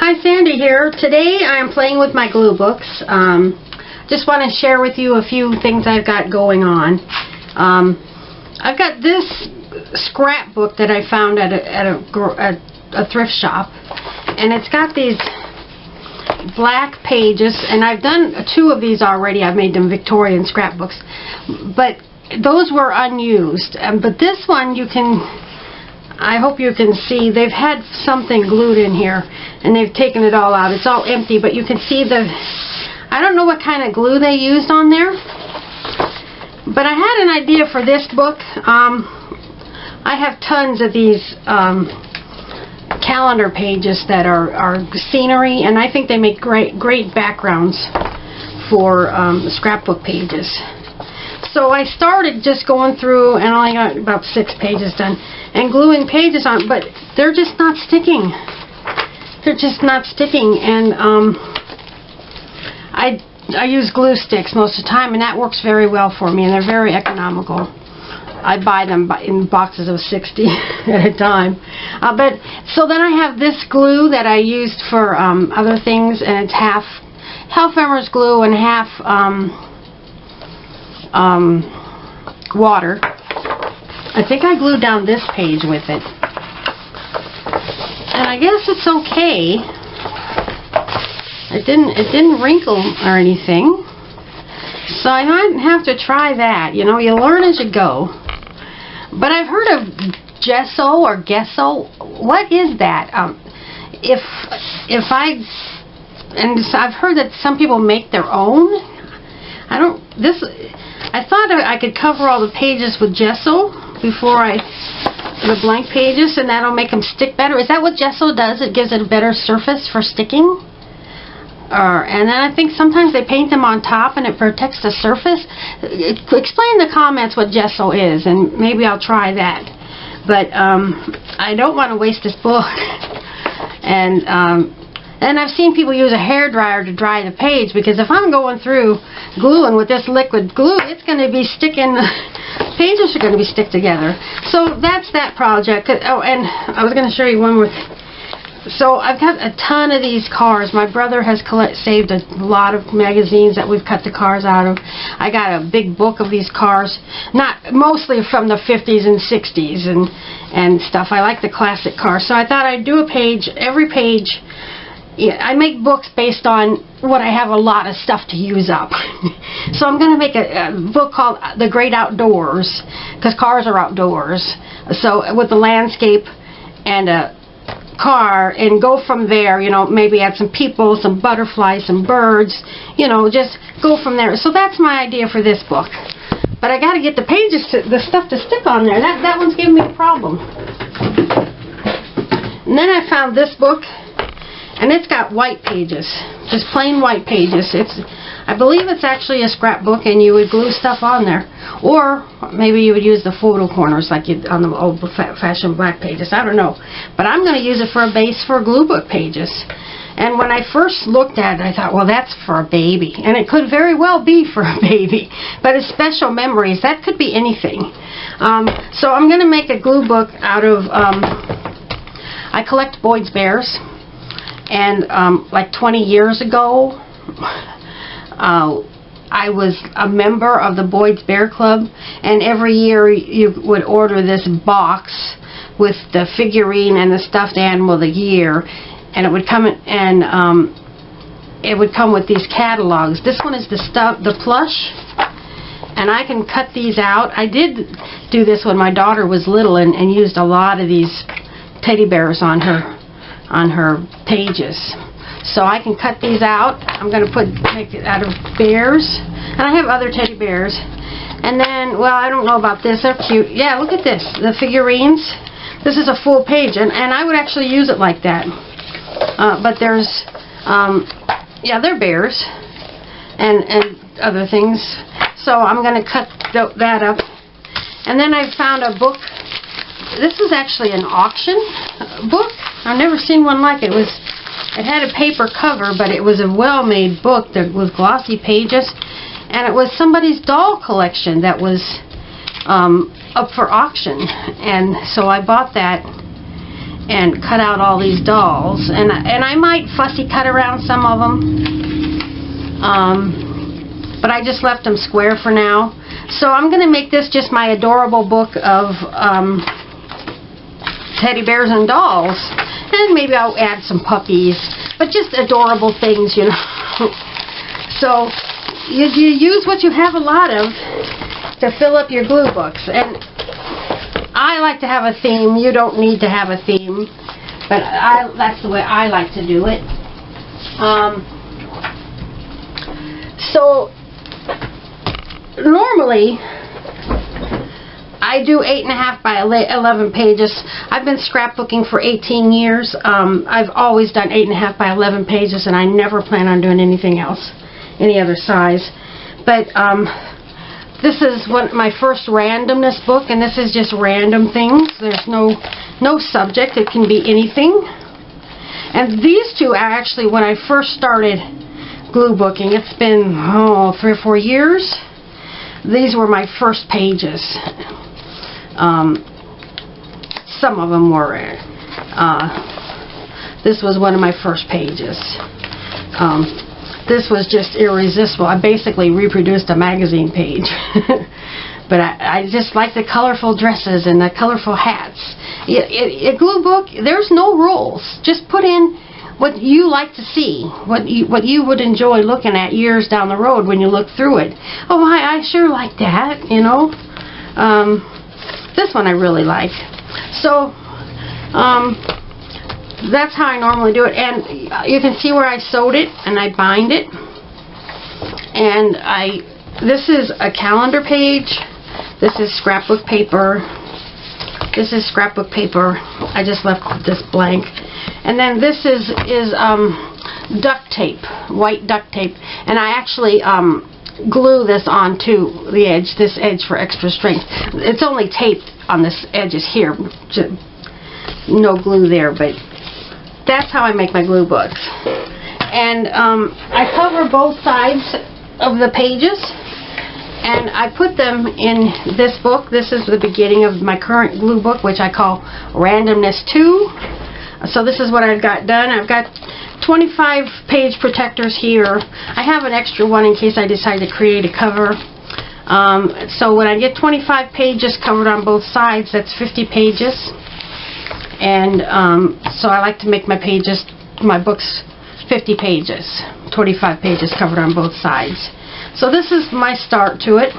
Hi, Sandy here. Today I am playing with my glue books. Just want to share with you a few things I've got going on. I've got this scrapbook that I found at a thrift shop, and it's got these black pages, and I've done 2 of these already. I've made them Victorian scrapbooks, but those were unused. But this one, I hope you can see, they've had something glued in here, and they've taken it all out. It's all empty, but you can see I don't know what kind of glue they used on there, but I had an idea for this book. I have tons of these calendar pages that are scenery, and I think they make great backgrounds for scrapbook pages. So I started just going through, and I only got about 6 pages done, and gluing pages on, but they're just not sticking. They're just not sticking, and I use glue sticks most of the time, and that works very well for me, and they're very economical. I buy them in boxes of 60 at a time. So then I have this glue that I used for other things, and it's half Elmer's glue and half water. I think I glued down this page with it, and I guess it's okay. It didn't wrinkle or anything, so I might have to try that. You know, you learn as you go. But I've heard of gesso or gesso. What is that? I've heard that some people make their own. I thought I could cover all the pages with gesso before the blank pages, and that'll make them stick better. Is that what gesso does? It gives it a better surface for sticking? And then I think sometimes they paint them on top and it protects the surface. Explain in the comments what gesso is, and maybe I'll try that. But I don't want to waste this book. And I've seen people use a hairdryer to dry the page, because if I'm going through gluing with this liquid glue, it's going to be sticking. Pages are going to be stick together. So that's that project. Oh, and I was going to show you one more thing. So I've got a ton of these cars. My brother has saved a lot of magazines that we've cut the cars out of. I got a big book of these cars, mostly from the 50s and 60s and stuff. I like the classic cars. So I thought I'd do a page, every page. Yeah, I make books based on what I have a lot of stuff to use up. So I'm going to make a book called The Great Outdoors, because cars are outdoors. So with the landscape and a car, and go from there, you know, maybe add some people, some butterflies, some birds, you know, just go from there. So that's my idea for this book. But I got to get the stuff to stick on there. That one's giving me a problem. And then I found this book, and it's got white pages, just plain white pages. I believe it's actually a scrapbook, and you would glue stuff on there, or maybe you would use the photo corners like you on the old-fashioned black pages. I don't know, but I'm going to use it for a base for glue book pages. And when I first looked at it, I thought, well, that's for a baby, and it could very well be for a baby. But it's special memories. That could be anything. So I'm going to make a glue book out of. I collect Boyd's Bears. And like 20 years ago, I was a member of the Boyd's Bear Club, and every year you would order this box with the figurine and the stuffed animal of the year, and it would come with these catalogs. This one is the plush, and I can cut these out. I did do this when my daughter was little, and used a lot of these teddy bears on her pages. So I can cut these out. I'm going to make it out of bears, and I have other teddy bears. And then, well, I don't know about this. They're cute. Yeah, look at this. The figurines. This is a full page, and I would actually use it like that. But there's, yeah, they're bears and other things. So I'm going to cut that up. And then I found a book. This is actually an auction book. I've never seen one like it. It had a paper cover, but it was a well-made book with glossy pages, and it was somebody's doll collection that was up for auction, and so I bought that. and cut out all these dolls, and I might fussy cut around some of them, but I just left them square for now. So I'm going to make this just my adorable book of teddy bears and dolls, and maybe I'll add some puppies, but just adorable things, you know. So you use what you have a lot of to fill up your glue books. And I like to have a theme. You don't need to have a theme, but that's the way I like to do it. So normally I do 8.5 by 11 pages. I've been scrapbooking for 18 years. I've always done 8.5 by 11 pages, and I never plan on doing anything else, any other size. But this is my first randomness book, and this is just random things. There's no subject. It can be anything. And these two are actually when I first started glue booking. It's been 3 or 4 years. These were my first pages. Some of them were. This was one of my first pages. This was just irresistible. I basically reproduced a magazine page. But I just like the colorful dresses and the colorful hats. A glue book, there's no rules. Just put in what you like to see, what you would enjoy looking at years down the road when you look through it. Oh, I sure like that, you know. This one I really like. So, that's how I normally do it. And you can see where I sewed it, and I bind it. And this is a calendar page. This is scrapbook paper. This is scrapbook paper. I just left this blank. And then this is duct tape, white duct tape. And I actually glue this onto the edge, this edge for extra strength. It's only taped on this edges here, no glue there, but that's how I make my glue books. And I cover both sides of the pages, and I put them in this book. This is the beginning of my current glue book, which I call Randomness 2. So this is what I've got done. I've got 25 page protectors here. I have an extra one in case I decide to create a cover. So when I get 25 pages covered on both sides, that's 50 pages. And so I like to make my books 50 pages, 25 pages covered on both sides. So this is my start to it.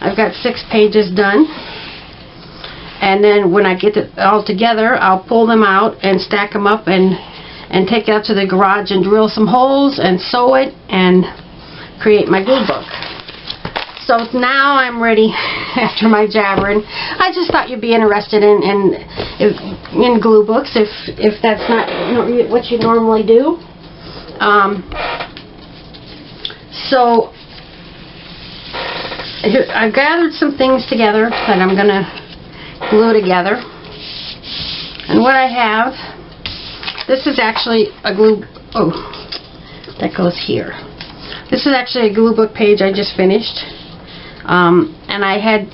I've got 6 pages done. And then when I get it all together, I'll pull them out and stack them up and take it out to the garage and drill some holes and sew it and create my glue book. So now I'm ready after my jabbering. I just thought you'd be interested in glue books if that's not what you normally do. So I've gathered some things together that I'm going to glue together. And what I have, this is actually a glue, that goes here. This is actually a glue book page I just finished. And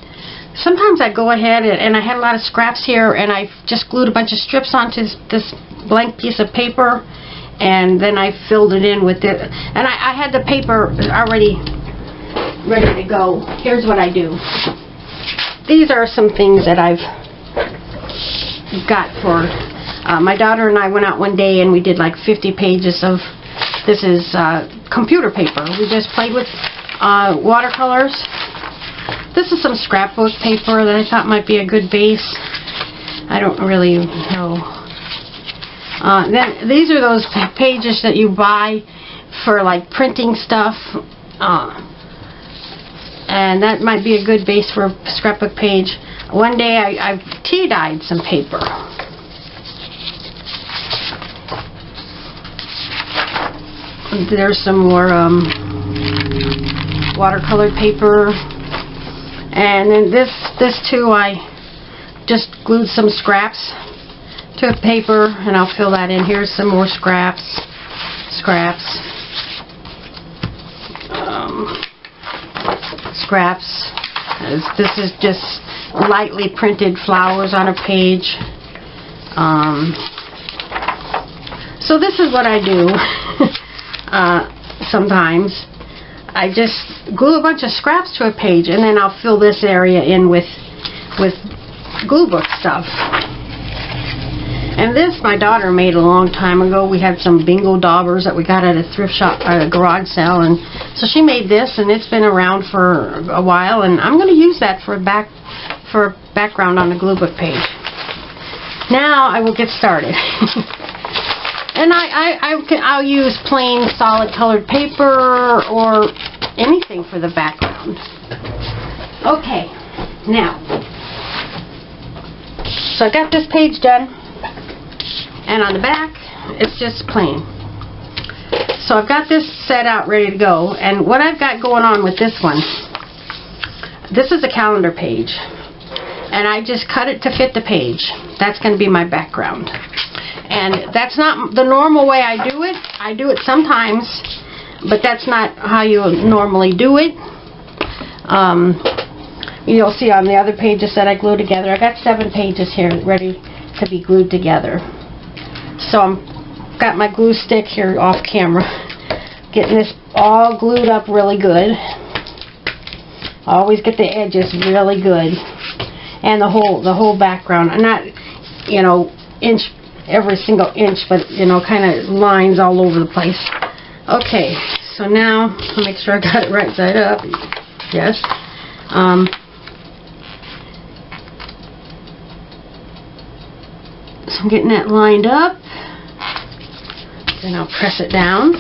sometimes I go ahead and I had a lot of scraps here, and I just glued a bunch of strips onto this blank piece of paper, and then I filled it in with it. And I had the paper already ready to go. Here's what I do. These are some things that I've got for my daughter and I went out one day and we did like 50 pages of, this is computer paper. We just played with watercolors. This is some scrapbook paper that I thought might be a good base. I don't really know. Then these are those pages that you buy for like printing stuff. And that might be a good base for a scrapbook page. One day I tea-dyed some paper. There's some more watercolor paper. And then this too, I just glued some scraps to a paper, and I'll fill that in. Here's some more scraps. This is just lightly printed flowers on a page. So this is what I do sometimes. I just glue a bunch of scraps to a page, and then I'll fill this area in with Gluebook stuff. And this my daughter made a long time ago. We had some bingo daubers that we got at a thrift shop, at a garage sale, and so she made this, and it's been around for a while, and I'm going to use that for background on the Gluebook page. Now I will get started. And I'll use plain solid colored paper or anything for the background. Okay, now, so I got this page done. And on the back, it's just plain. So I've got this set out ready to go. And what I've got going on with this one, this is a calendar page. And I just cut it to fit the page. That's going to be my background. And that's not the normal way I do it. I do it sometimes, but that's not how you normally do it. You'll see on the other pages that I glue together. I got 7 pages here ready to be glued together. So I've got my glue stick here off camera, getting this all glued up really good. Always get the edges really good, and the whole background. And not, you know, every single inch, but you know, kind of lines all over the place. Okay, so now I'll make sure I got it right side up. Yes. So I'm getting that lined up. Then I'll press it down.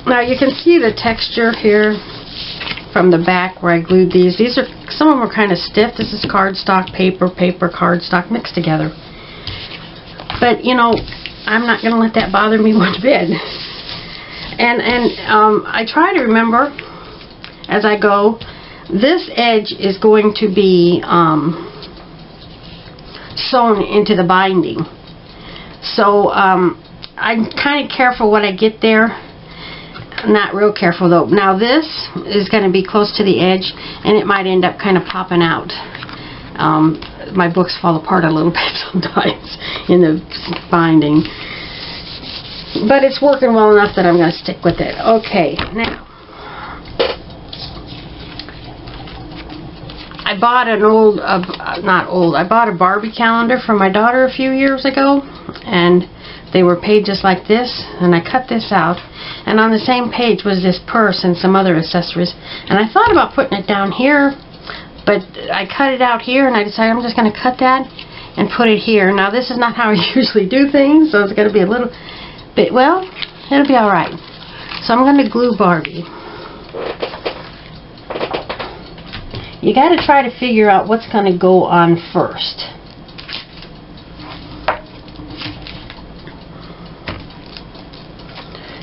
Now you can see the texture here from the back where I glued these. These are, some of them are kind of stiff. This is cardstock, paper, cardstock mixed together. But you know, I'm not going to let that bother me one bit. And I try to remember as I go, this edge is going to be sewn into the binding. So I'm kind of careful what I get there. Not real careful though. Now this is going to be close to the edge, and it might end up kind of popping out. My books fall apart a little bit sometimes in the binding. But it's working well enough that I'm going to stick with it. Okay, now I bought an old, I bought a Barbie calendar for my daughter a few years ago, and they were pages like this, and I cut this out, and on the same page was this purse and some other accessories, and I thought about putting it down here, but I cut it out here, and I decided I'm just going to cut that and put it here. Now this is not how I usually do things, so it's going to be a little bit, well, it'll be alright. So I'm going to glue Barbie. You got to try to figure out what's going to go on first.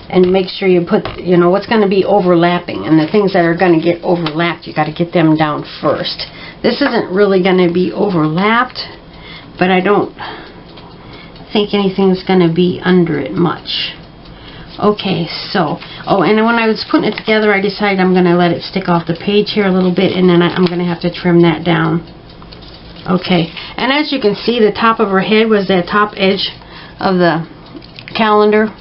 And make sure you put, you know, what's going to be overlapping. And the things that are going to get overlapped, you got to get them down first. This isn't really going to be overlapped, but I don't think anything's going to be under it much. Okay, so, oh, and when I was putting it together, I decided I'm going to let it stick off the page here a little bit, and then I'm going to have to trim that down. Okay, and as you can see, the top of her head was the top edge of the calendar,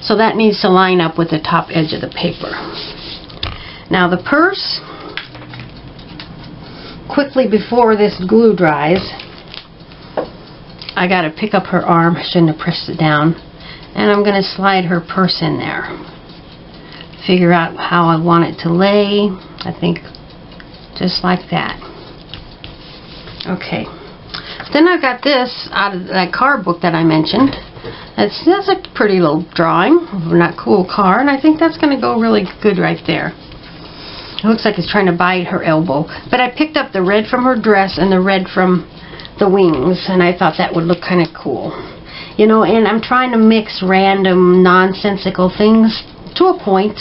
so that needs to line up with the top edge of the paper. Now the purse, quickly before this glue dries, I got to pick up her arm. I shouldn't have pressed it down. And I'm going to slide her purse in there. Figure out how I want it to lay. I think just like that. Okay. Then I've got this out of that card book that I mentioned. That's a pretty little drawing of a not cool car, and I think that's going to go really good right there. It looks like it's trying to bite her elbow. But I picked up the red from her dress and the red from the wings, and I thought that would look kind of cool. You know, and I'm trying to mix random, nonsensical things to a point.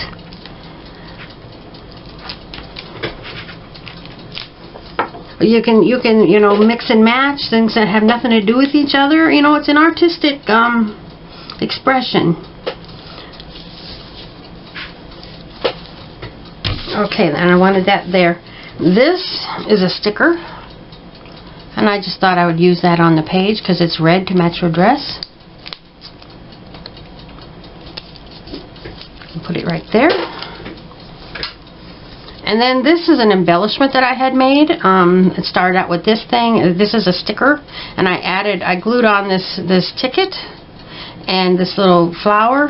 You can, you know, mix and match things that have nothing to do with each other. You know, it's an artistic expression. Okay, then I wanted that there. This is a sticker. And I just thought I would use that on the page because it's red to match your dress. Put it right there. And then this is an embellishment that I had made. It started out with this thing. This is a sticker, and I glued on this ticket and this little flower.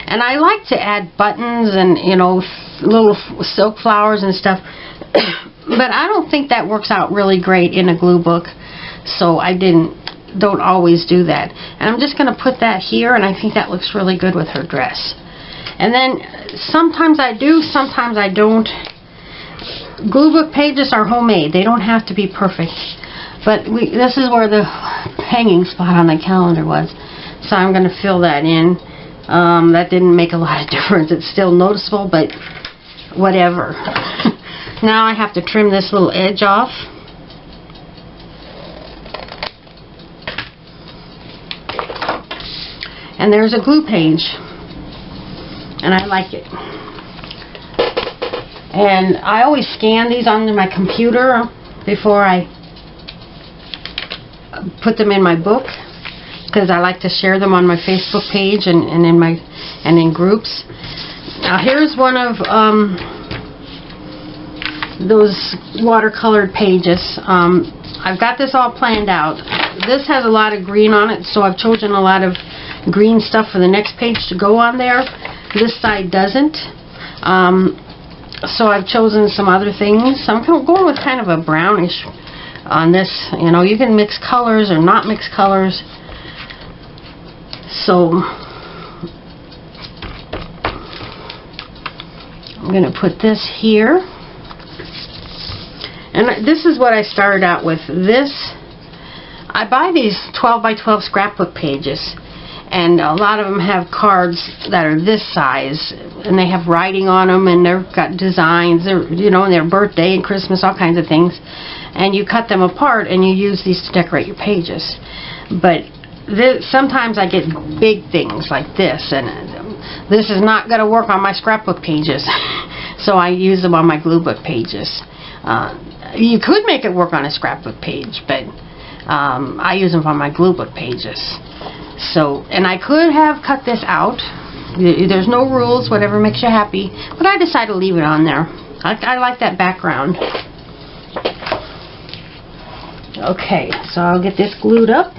And I like to add buttons and, you know, little silk flowers and stuff. But I don't think that works out really great in a glue book, so I don't always do that. And I'm just going to put that here, and I think that looks really good with her dress. And then sometimes I do, sometimes I don't. Glue book pages are homemade. They don't have to be perfect. But this is where the hanging spot on the calendar was. So I'm going to fill that in. That didn't make a lot of difference. It's still noticeable, but whatever. Now I have to trim this little edge off. And there's a glue page. And I like it. And I always scan these onto my computer before I put them in my book, because I like to share them on my Facebook page and in groups. Now here's one of those watercolored pages. I've got this all planned out. This has a lot of green on it, so I've chosen a lot of green stuff for the next page to go on there. This side doesn't. So I've chosen some other things. So I'm going with kind of a brownish on this. You know, you can mix colors or not mix colors. So I'm going to put this here. And this is what I started out with. I buy these 12 by 12 scrapbook pages. And a lot of them have cards that are this size, and they have writing on them, and they've got designs, you know, and their birthday and Christmas, all kinds of things. And you cut them apart, and you use these to decorate your pages. But sometimes I get big things like this, and this is not going to work on my scrapbook pages. So I use them on my glue book pages. You could make it work on a scrapbook page, but I use them on my glue book pages. So, and I could have cut this out. There's no rules, whatever makes you happy. But I decided to leave it on there. I like that background. Okay, so I'll get this glued up.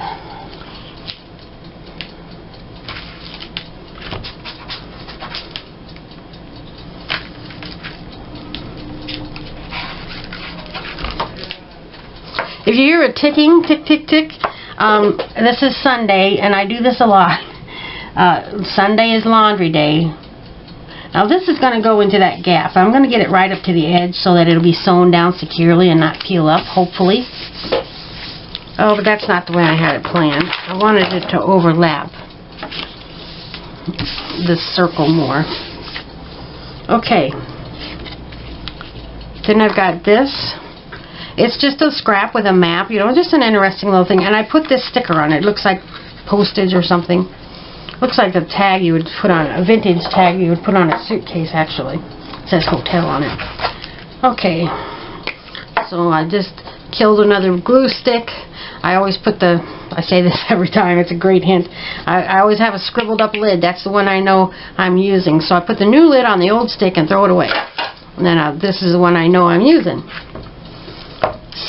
If you hear a ticking, tick, tick, tick, this is Sunday, and I do this a lot. Sunday is laundry day. Now this is going to go into that gap. I'm going to get it right up to the edge so that it'll be sewn down securely and not peel up, hopefully. Oh, but that's not the way I had it planned. I wanted it to overlap this circle more. Okay. Then I've got this. It's just a scrap with a map, you know, just an interesting little thing. And I put this sticker on it. It looks like postage or something. Looks like a tag you would put on, a vintage tag you would put on a suitcase, actually. It says hotel on it. Okay. So I just killed another glue stick. I always put I say this every time, it's a great hint. I always have a scribbled up lid. That's the one I know I'm using. So I put the new lid on the old stick and throw it away. And then this is the one I know I'm using.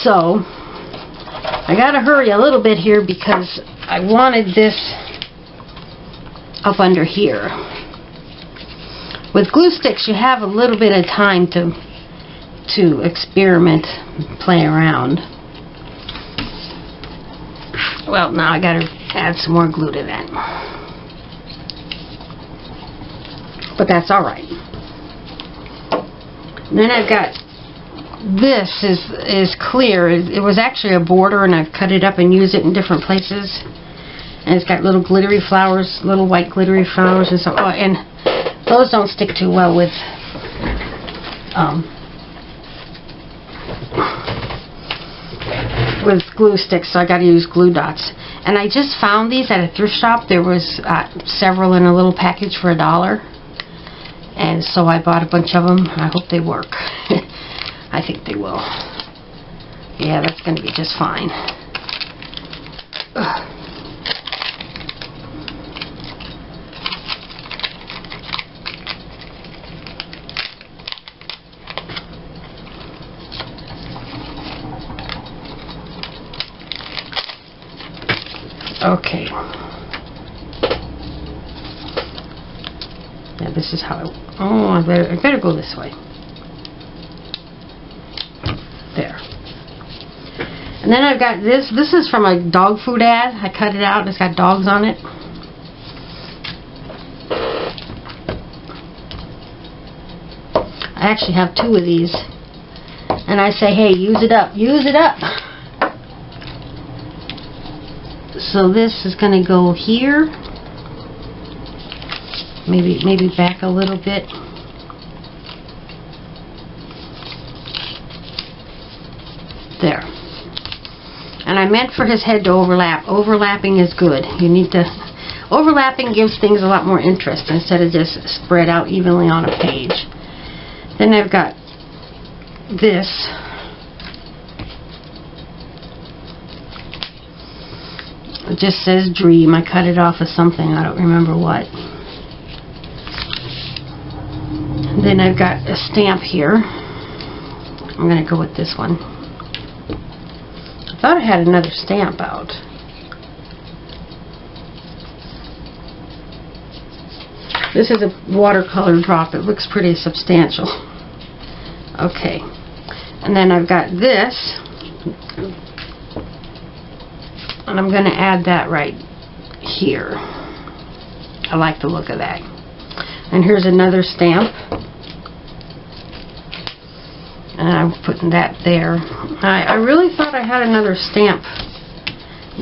So, I gotta hurry a little bit here because I wanted this up under here. With glue sticks, you have a little bit of time to experiment, play around. Well, now I gotta add some more glue to that. But that's alright. Then I've got this is clear. It was actually a border, and I've cut it up and used it in different places. And it's got little glittery flowers, little white glittery flowers, and so. Oh, and those don't stick too well with glue sticks, so I got to use glue dots. And I just found these at a thrift shop. There was several in a little package for $1, and so I bought a bunch of them. I hope they work. I think they will. Yeah, that's going to be just fine. Ugh. Okay. Yeah, this is how I better go this way. There. And then I've got this. This is from a dog food ad. I cut it out. It's got dogs on it. I actually have 2 of these. And I say, hey, use it up. Use it up. So this is going to go here. Maybe back a little bit. There. And I meant for his head to overlap. Overlapping is good. You need to... Overlapping gives things a lot more interest instead of just spread out evenly on a page. Then I've got this. It just says dream. I cut it off of something. I don't remember what. Then I've got a stamp here. I'm going to go with this one. I thought I had another stamp out. This is a watercolor drop. It looks pretty substantial. Okay. And then I've got this. And I'm going to add that right here. I like the look of that. And here's another stamp. And I'm putting that there. I really thought I had another stamp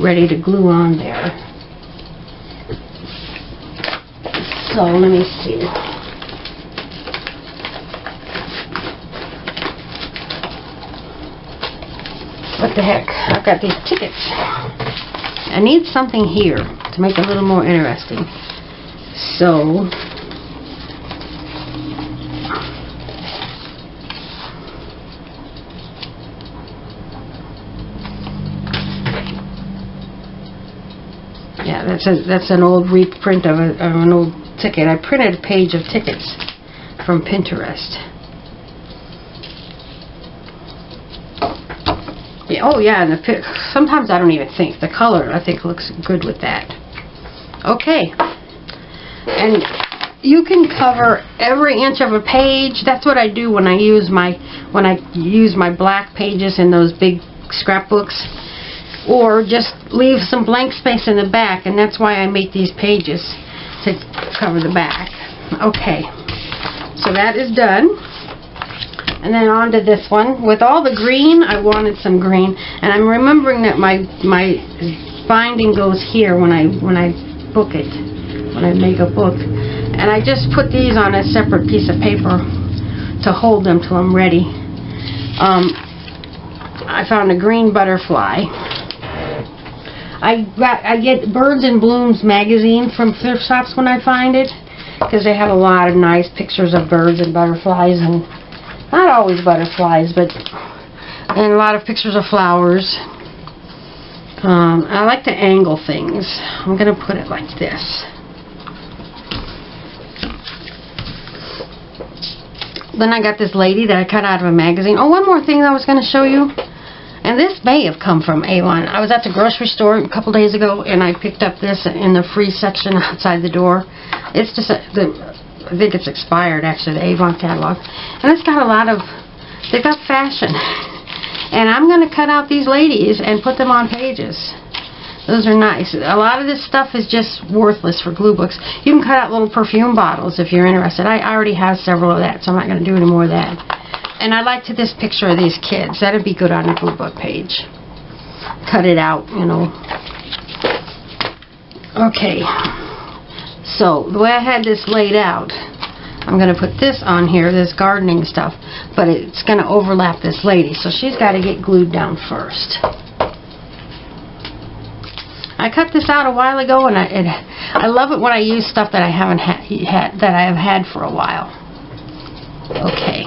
ready to glue on there. So let me see. What the heck? I've got these tickets. I need something here to make it a little more interesting. So yeah, that's an old reprint of an old ticket. I printed a page of tickets from Pinterest. Yeah, oh yeah, and sometimes I don't even think. The color, I think, looks good with that. Okay. And you can cover every inch of a page. That's what I do when I use my black pages in those big scrapbooks. Or just leave some blank space in the back, and that's why I make these pages, to cover the back. Okay. So that is done. And then on to this one. With all the green, I wanted some green. And I'm remembering that my binding goes here when I book it. When I make a book. And I just put these on a separate piece of paper to hold them till I'm ready. I found a green butterfly. I get Birds and Blooms magazine from thrift shops when I find it. Because they have a lot of nice pictures of birds and butterflies, and not always butterflies, but and a lot of pictures of flowers. I like to angle things. I'm going to put it like this. Then I got this lady that I cut out of a magazine. Oh, one more thing I was going to show you. And this may have come from Avon. I was at the grocery store a couple days ago, and I picked up this in the free section outside the door. It's just I think it's expired, actually, the Avon catalog. And it's got a lot of, they've got fashion. And I'm going to cut out these ladies and put them on pages. Those are nice. A lot of this stuff is just worthless for glue books. You can cut out little perfume bottles if you're interested. I already have several of that, so I'm not going to do any more of that. And I liked this picture of these kids. That'd be good on a glue book page. Cut it out, you know. Okay. So, the way I had this laid out, I'm going to put this on here, this gardening stuff, but it's going to overlap this lady, so she's got to get glued down first. I cut this out a while ago, and I love it when I use stuff that I haven't that I have had for a while. Okay.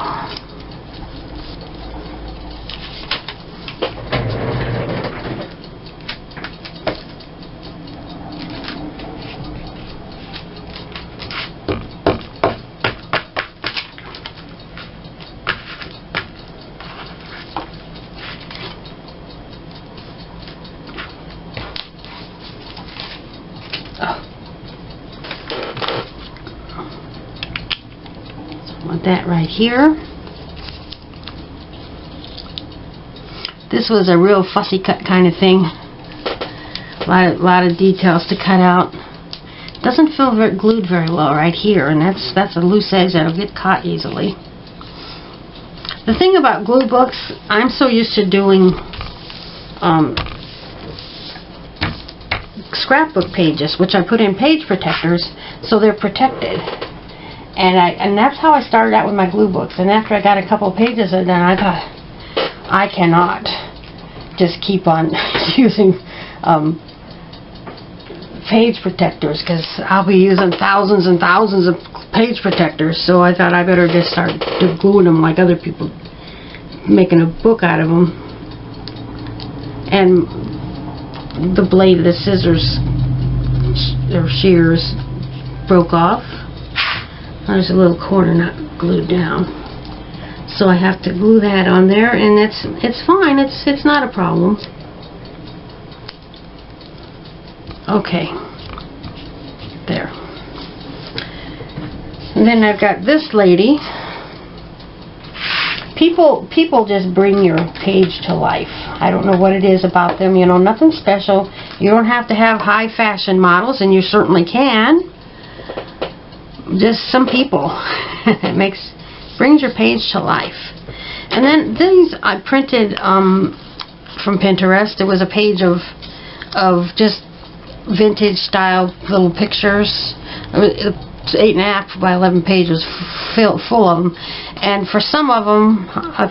want that right here. This was a real fussy cut kind of thing. A lot of details to cut out. Doesn't feel glued very well right here, and that's a loose edge that'll get caught easily. The thing about glue books, I'm so used to doing scrapbook pages, which I put in page protectors so they're protected. And that's how I started out with my glue books. And after I got a couple pages of them, I thought, I cannot just keep on using page protectors, because I'll be using thousands and thousands of page protectors. So I thought I better just start gluing them like other people, making a book out of them. And the blade of the scissors or shears broke off. There's a little corner not glued down, so I have to glue that on there, and it's fine. It's not a problem. Okay, there. And then I've got this lady. People just bring your page to life. I don't know what it is about them, you know, nothing special. You don't have to have high fashion models, and you certainly can. Just some people. It brings your page to life. And then these I printed from Pinterest. It was a page of just vintage style little pictures. It was 8.5 by 11 pages, full of them. And for some of them,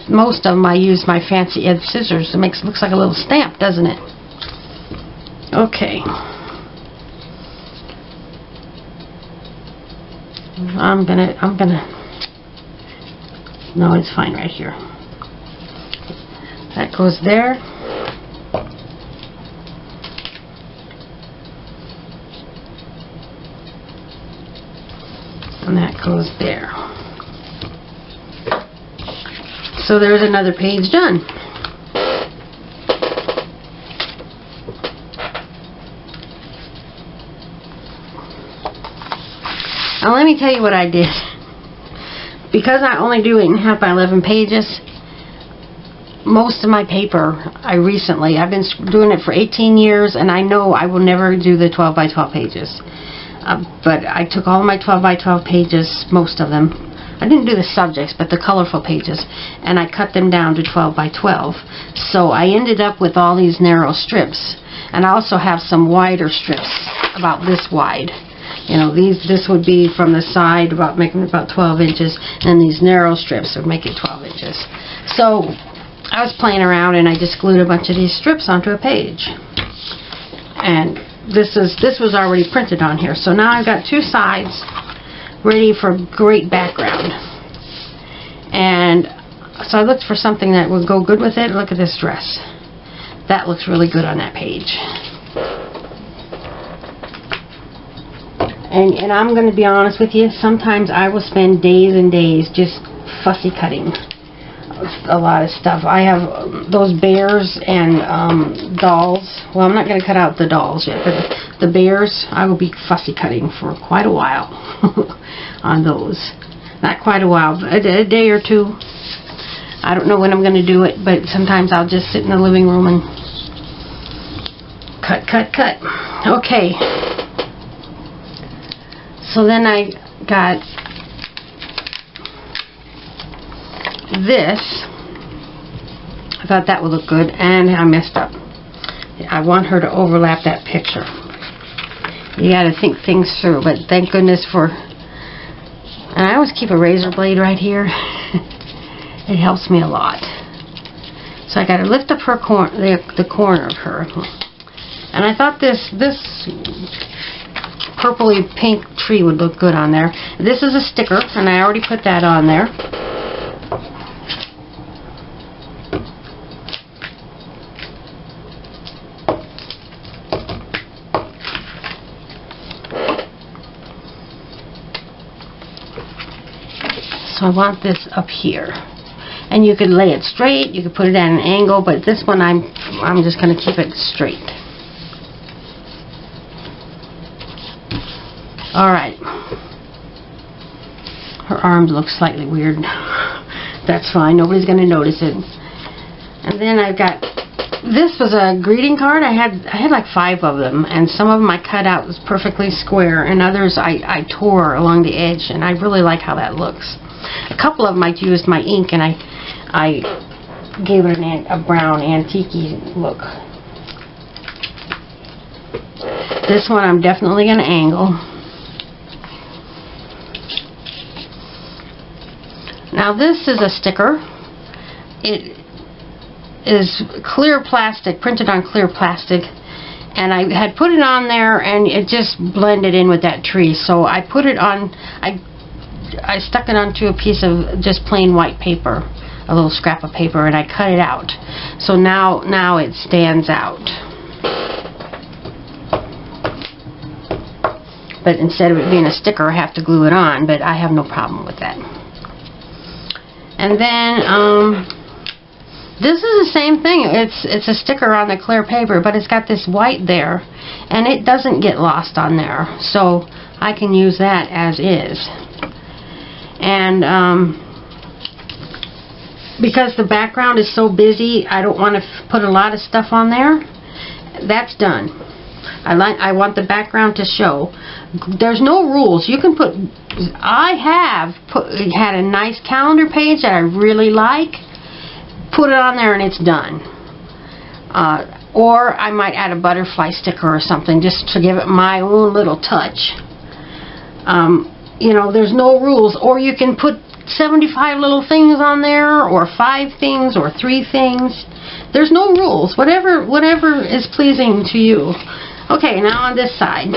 most of them, I used my fancy edge scissors. It looks like a little stamp, doesn't it? Okay. I'm gonna. No, it's fine right here. That goes there. And that goes there. So there's another page done. Now let me tell you what I did. Because I only do 8.5 by 11 pages, most of my paper, I've been doing it for 18 years, and I know I will never do the 12 by 12 pages. But I took all my 12 by 12 pages, most of them. I didn't do the subjects, but the colorful pages, and I cut them down to 12 by 12. So I ended up with all these narrow strips. And I also have some wider strips, about this wide. You know, this would be from the side, making about 12 inches, and these narrow strips would make it 12 inches. So I was playing around, and I just glued a bunch of these strips onto a page. And this was already printed on here. So now I've got two sides ready for great background. And so I looked for something that would go good with it. Look at this dress. That looks really good on that page. And I'm going to be honest with you, sometimes I will spend days and days just fussy cutting a lot of stuff. I have those bears and dolls. Well, I'm not going to cut out the dolls yet, but the bears, I will be fussy cutting for quite a while on those. Not quite a while, but a day or two. I don't know when I'm going to do it, but sometimes I'll just sit in the living room and cut. Okay. So then I got this. I thought that would look good, and I messed up. I want her to overlap that picture. You gotta think things through, but thank goodness for... And I always keep a razor blade right here. It helps me a lot. So I gotta lift up her the corner of her. And I thought this purpley pink tree would look good on there. This is a sticker, and I already put that on there. So I want this up here. And you could lay it straight, you could put it at an angle, but this one I'm just going to keep it straight. Alright. Her arms look slightly weird. That's fine. Nobody's going to notice it. And then I've got, this was a greeting card. I had like 5 of them, and some of them I cut out was perfectly square, and others I tore along the edge, and I really like how that looks. A couple of them I used my ink, and I gave it a brown antique look. This one I'm definitely going to angle. Now this is a sticker. It is clear plastic, printed on clear plastic, and I had put it on there and it just blended in with that tree, so I put it on, I stuck it onto a piece of just plain white paper, a little scrap of paper, and I cut it out. So now it stands out. But instead of it being a sticker, I have to glue it on, but I have no problem with that. And then this is the same thing. It's a sticker on the clear paper, but it's got this white there, and it doesn't get lost on there, so I can use that as is. And because the background is so busy, I don't want to put a lot of stuff on there. That's done. I want the background to show. There's no rules. You can put, I have had a nice calendar page that I really like, put it on there and it's done. Or I might add a butterfly sticker or something just to give it my own little touch. You know, there's no rules. Or you can put 75 little things on there, or 5 things, or 3 things. There's no rules. Whatever is pleasing to you. Okay, now on this side,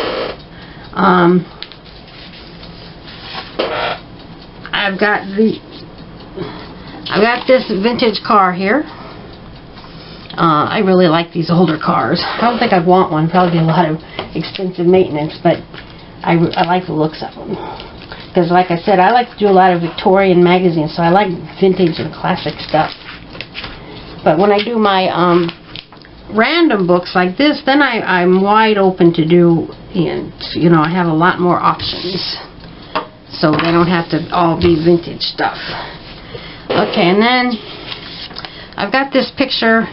I've got this vintage car here. I really like these older cars. I don't think I'd want one. Probably be a lot of expensive maintenance, but I like the looks of them. Because, like I said, I like to do a lot of Victorian magazines, so I like vintage and classic stuff. But when I do my random books like this, then I'm wide open to do, and you know, I have a lot more options, so they don't have to all be vintage stuff. Okay, and then I've got this picture.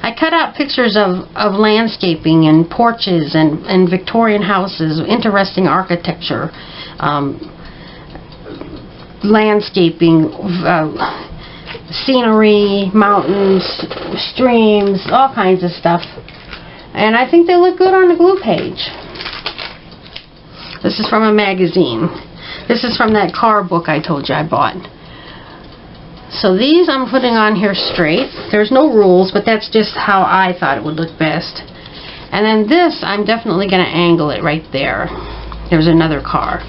I cut out pictures of landscaping and porches and Victorian houses, interesting architecture, landscaping, scenery, mountains, streams, all kinds of stuff. And I think they look good on the glue page. This is from a magazine. This is from that car book I told you I bought. So these I'm putting on here straight. There's no rules, but that's just how I thought it would look best. And then this, I'm definitely going to angle it right there. There's another car.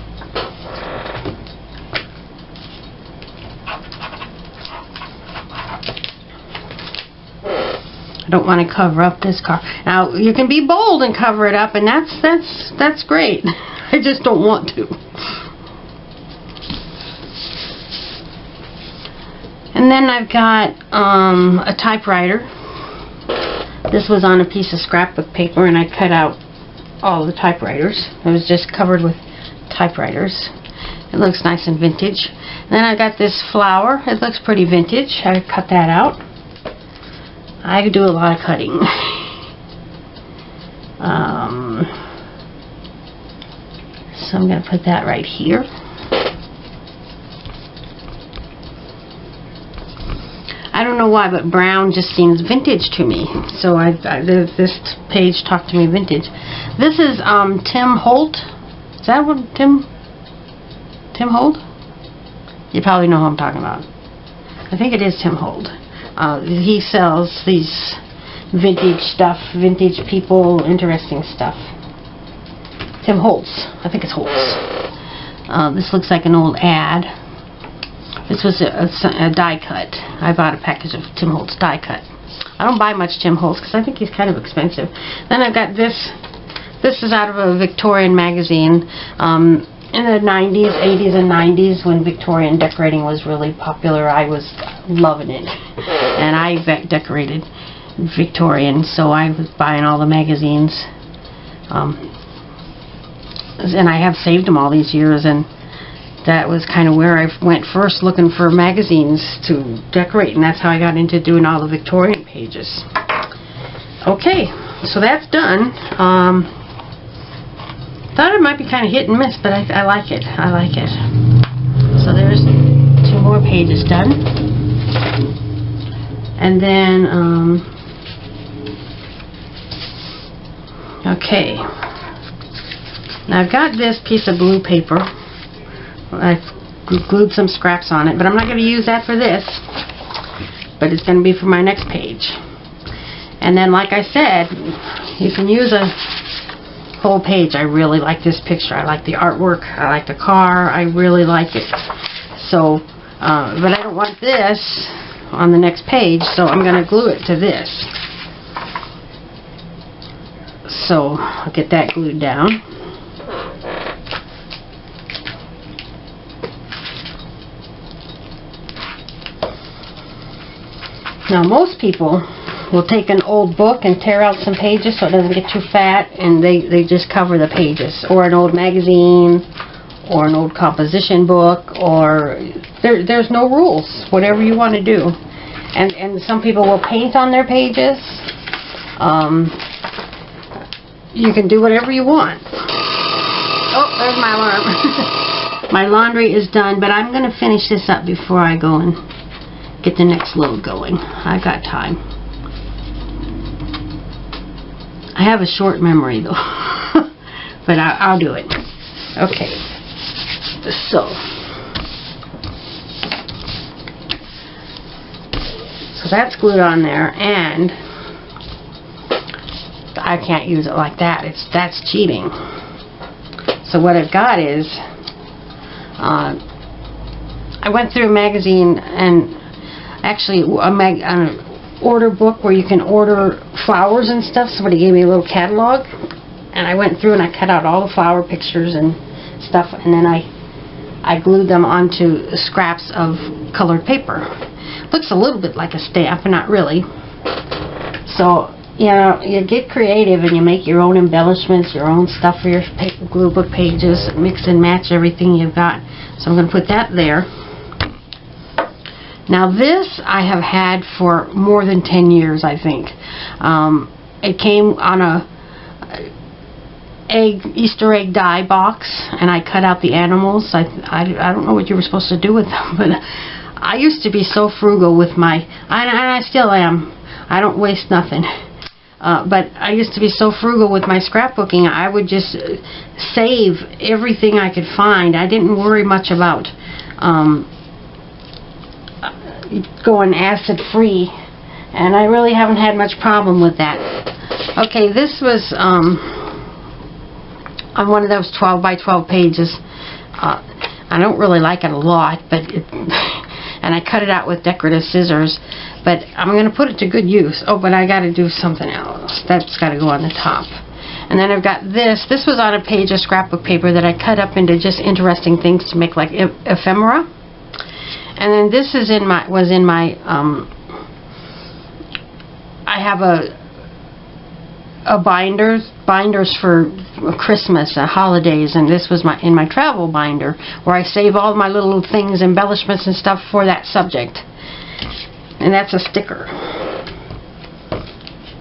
I don't want to cover up this car. Now you can be bold and cover it up, and that's great. I just don't want to. And then I've got a typewriter. This was on a piece of scrapbook paper, and I cut out all the typewriters. It was just covered with typewriters. It looks nice and vintage. And then I've got this flower. It looks pretty vintage. I cut that out. I do a lot of cutting. So I'm going to put that right here. I don't know why, but brown just seems vintage to me. So this page talked to me vintage. This is Tim Holt. Is that what Tim Holt? You probably know who I'm talking about. I think it is Tim Holt. He sells these vintage stuff, vintage people, interesting stuff. Tim Holtz. I think it's Holtz. This looks like an old ad. This was a die cut. I bought a package of Tim Holtz die cut. I don't buy much Tim Holtz because I think he's kind of expensive. Then I've got this. This is out of a Victorian magazine. In the 90s, 80s and 90s, when Victorian decorating was really popular, I was loving it. And I decorated Victorian, so I was buying all the magazines. And I have saved them all these years, and that was kind of where I went first, looking for magazines to decorate, and that's how I got into doing all the Victorian pages. Okay, so that's done. Thought it might be kind of hit and miss, but I like it. I like it. So there's 2 more pages done. And then, okay. Now I've got this piece of blue paper. I've glued some scraps on it, but I'm not going to use that for this. But it's going to be for my next page. And then, like I said, you can use a whole page. I really like this picture. I like the artwork. I like the car. I really like it. So, but I don't want this on the next page, so I'm going to glue it to this. So, I'll get that glued down. Now, most people will take an old book and tear out some pages so it doesn't get too fat, and they just cover the pages. Or an old magazine, or an old composition book, or there's no rules. Whatever you want to do. And some people will paint on their pages. You can do whatever you want. Oh, there's my alarm. My laundry is done, but I'm going to finish this up before I go and get the next load going. I've got time. I have a short memory though, but I'll do it. Okay, so that's glued on there, and I can't use it like that. That's cheating. So what I've got is I went through a magazine, and actually an order book where you can order flowers and stuff. Somebody gave me a little catalog, and I went through and I cut out all the flower pictures and stuff, and then I glued them onto scraps of colored paper. Looks a little bit like a stamp, but not really. So, you know, you get creative and you make your own embellishments, your own stuff for your glue book pages, mix and match everything you've got. So I'm going to put that there. Now this I have had for more than 10 years, I think. It came on a Easter egg die box, and I cut out the animals. I don't know what you were supposed to do with them, but I used to be so frugal with my, and I still am. I don't waste nothing. But I used to be so frugal with my scrapbooking. I would just save everything I could find. I didn't worry much about going acid free, and I really haven't had much problem with that. Okay, this was on one of those 12 by 12 pages. I don't really like it a lot, but and I cut it out with decorative scissors, but I'm going to put it to good use. Oh, but I got to do something else. That's got to go on the top. And then I've got this. This was on a page of scrapbook paper that I cut up into just interesting things to make like ephemera. And then this is I have a binders for Christmas, holidays, and this was in my travel binder where I save all my little things, embellishments and stuff for that subject. And that's a sticker.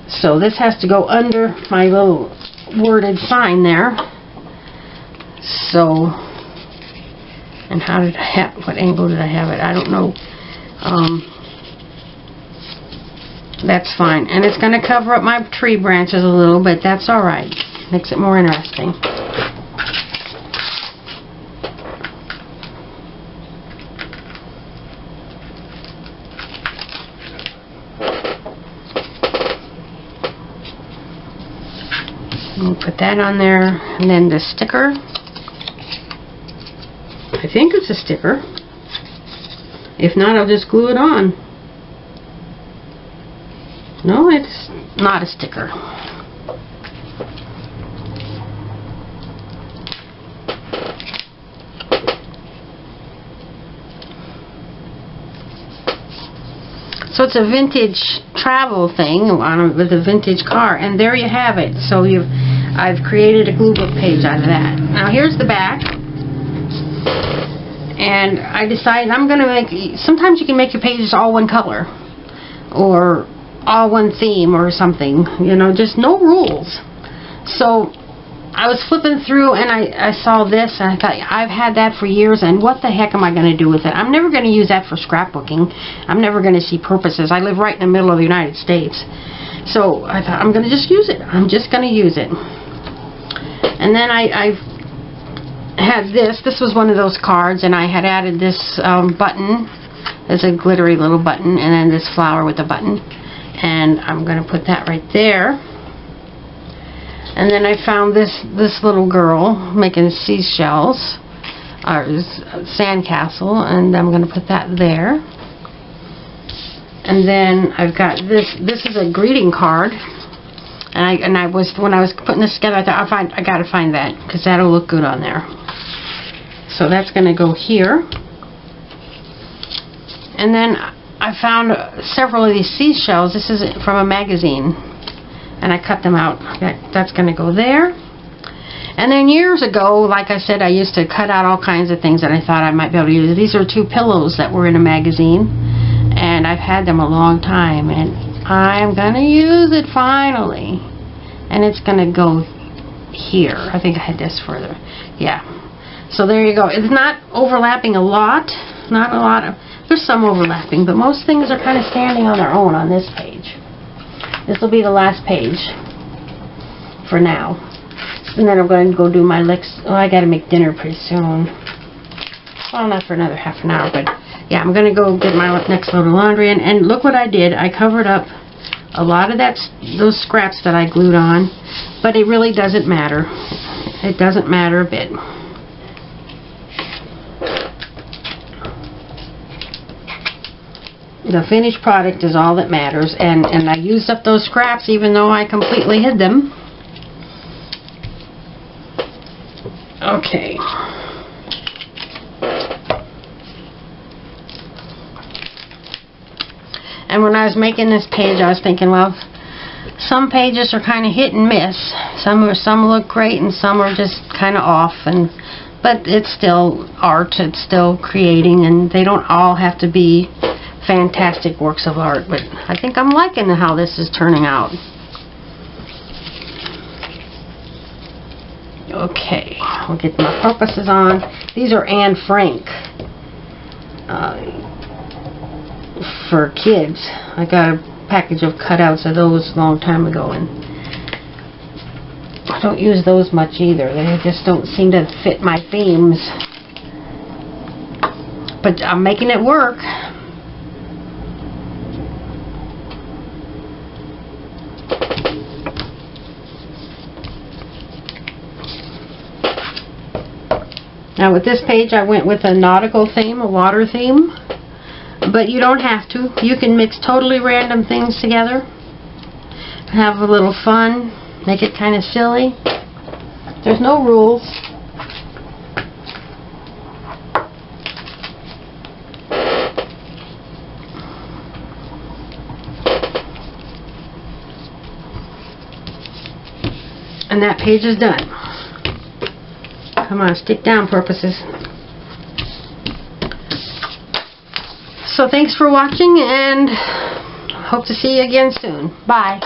So this has to go under my little worded sign there. So, and how did I have, what angle did I have it? I don't know. That's fine. And it's going to cover up my tree branches a little, but that's alright. Makes it more interesting. We'll put that on there, and then the sticker. I think it's a sticker. If not, I'll just glue it on. No, it's not a sticker. So it's a vintage travel thing with a vintage car, and there you have it. So I've created a glue book page out of that. Now here's the back. And I decided I'm going to make, sometimes you can make your pages all one color or all one theme or something, you know, just no rules. So I was flipping through and I saw this and I thought, I've had that for years, and what the heck am I going to do with it? I'm never going to use that for scrapbooking. I'm never going to see purposes. I live right in the middle of the United States. So I thought, I'm going to just use it. I'm just going to use it. And then I had this. This was one of those cards, and I had added this button. There's a glittery little button, and then this flower with a button. And I'm going to put that right there. And then I found this little girl making seashells, or sandcastle, and I'm going to put that there. And then I've got this. This is a greeting card. And I was, when I was putting this together, I thought, I got to find that, because that'll look good on there. So that's going to go here. And then I found several of these seashells. This is from a magazine, and I cut them out. That's going to go there. And then years ago, like I said, I used to cut out all kinds of things that I thought I might be able to use. These are 2 pillows that were in a magazine, and I've had them a long time, and I'm going to use it finally. And it's going to go here. I think I had this further. Yeah. So there you go. It's not overlapping a lot. Not a lot of... There's some overlapping, but most things are kind of standing on their own on this page. This will be the last page for now. And then I'm going to go do my licks. Oh, I got to make dinner pretty soon. Well, not for another half an hour, but yeah, I'm going to go get my next load of laundry. And look what I did. I covered up a lot of those scraps that I glued on, but it really doesn't matter. It doesn't matter a bit. The finished product is all that matters, and I used up those scraps even though I completely hid them. Okay. And when I was making this page, I was thinking, well, some pages are kind of hit and miss. Some look great, and some are just kind of off. But it's still art. It's still creating, and they don't all have to be fantastic works of art. But I think I'm liking how this is turning out. Okay, we'll get my purposes on. These are Anne Frank. For kids. I got a package of cutouts of those a long time ago, and I don't use those much either. They just don't seem to fit my themes. But I'm making it work. Now with this page I went with a nautical theme, a water theme. But you don't have to. You can mix totally random things together. Have a little fun. Make it kind of silly. There's no rules. And that page is done. Come on, stick down, purposes. So thanks for watching, and hope to see you again soon. Bye.